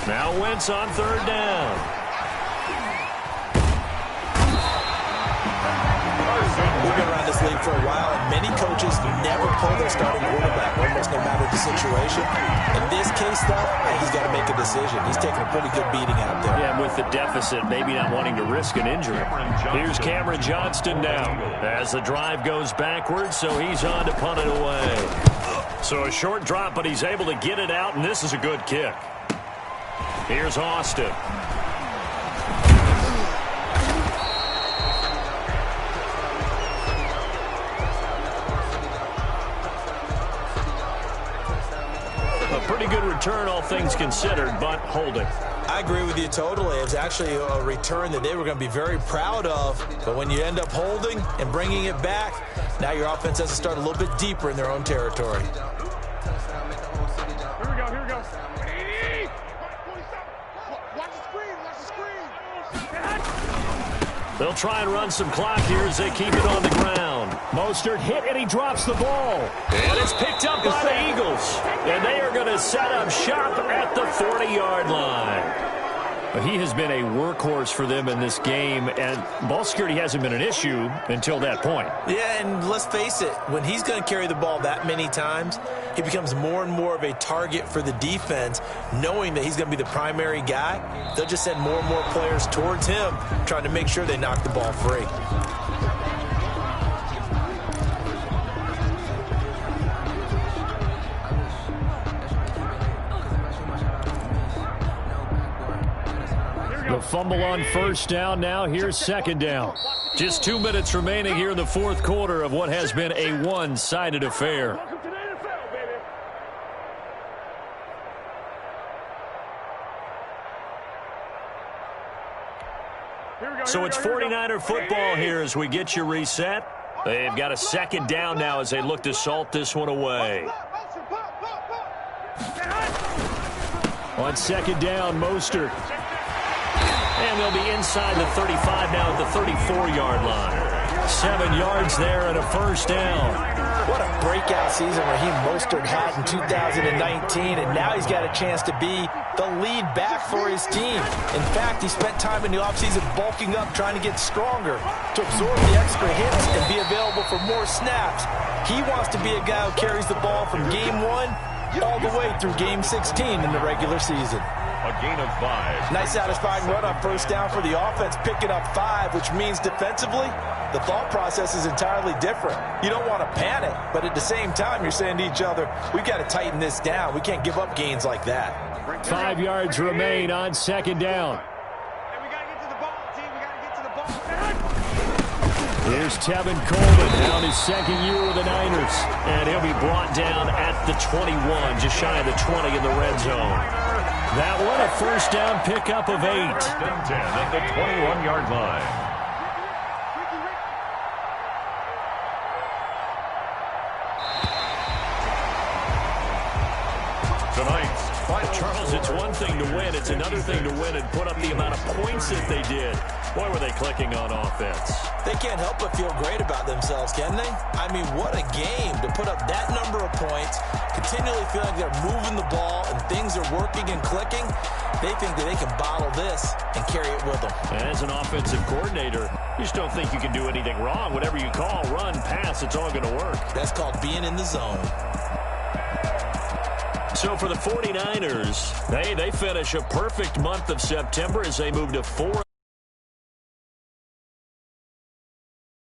Now Wentz on third down. We've been around this league for a while, and many coaches never pull their starting quarterback, almost no matter the situation. In this case, though, he's got to make a decision. He's taking a pretty good beating out there. Yeah, with the deficit, maybe not wanting to risk an injury. Here's Cameron Johnston now as the drive goes backwards, so he's on to punt it away. So a short drop, but he's able to get it out, and this is a good kick. Here's Austin. A pretty good return, all things considered, but holding. I agree with you totally. It was actually a return that they were going to be very proud of. But when you end up holding and bringing it back, now your offense has to start a little bit deeper in their own territory. Here we go. Watch the screen. They'll try and run some clock here as they keep it on the ground. Mostert hit, and he drops the ball. And it's picked up by the Eagles. And they are going to set up shop at the 40-yard line. But he has been a workhorse for them in this game, and ball security hasn't been an issue until that point. Yeah, and let's face it, when he's going to carry the ball that many times, he becomes more and more of a target for the defense, knowing that he's going to be the primary guy. They'll just send more and more players towards him, trying to make sure they knock the ball free. The fumble on first down now. Here's second down. Just 2 minutes remaining here in the fourth quarter of what has been a one-sided affair. So it's 49er football here as we get you reset. They've got a second down now as they look to salt this one away. On second down, Mostert. And they'll be inside the 35 now at the 34-yard line. 7 yards there and a first down. What a breakout season Raheem Mostert had in 2019, and now he's got a chance to be the lead back for his team. In fact, he spent time in the offseason bulking up, trying to get stronger to absorb the extra hits and be available for more snaps. He wants to be a guy who carries the ball from game 1 all the way through game 16 in the regular season. A gain of 5. Nice satisfying run on first down for the offense, picking up 5, which means defensively, the thought process is entirely different. You don't want to panic, but at the same time, you're saying to each other, we've got to tighten this down. We can't give up gains like that. 5 yards remain on second down. Hey, we got to get to the ball, team. We got to get to the ball. Here's Tevin Coleman down his second year with the Niners. And he'll be brought down at the 21, just shy of the 20 in the red zone. That one, a first down pickup of 8. 10 at the 21-yard line. Tonight's Charles, it's one thing to win. It's another thing to win and put up the amount of points that they did. Boy, were they clicking on offense. They can't help but feel great about themselves, can they? I mean, what a game to put up that number of points, continually feeling like they're moving the ball and things are working and clicking. They think that they can bottle this and carry it with them. As an offensive coordinator, you just don't think you can do anything wrong. Whatever you call, run, pass, it's all going to work. That's called being in the zone. So for the 49ers, they finish a perfect month of September as they move to 4.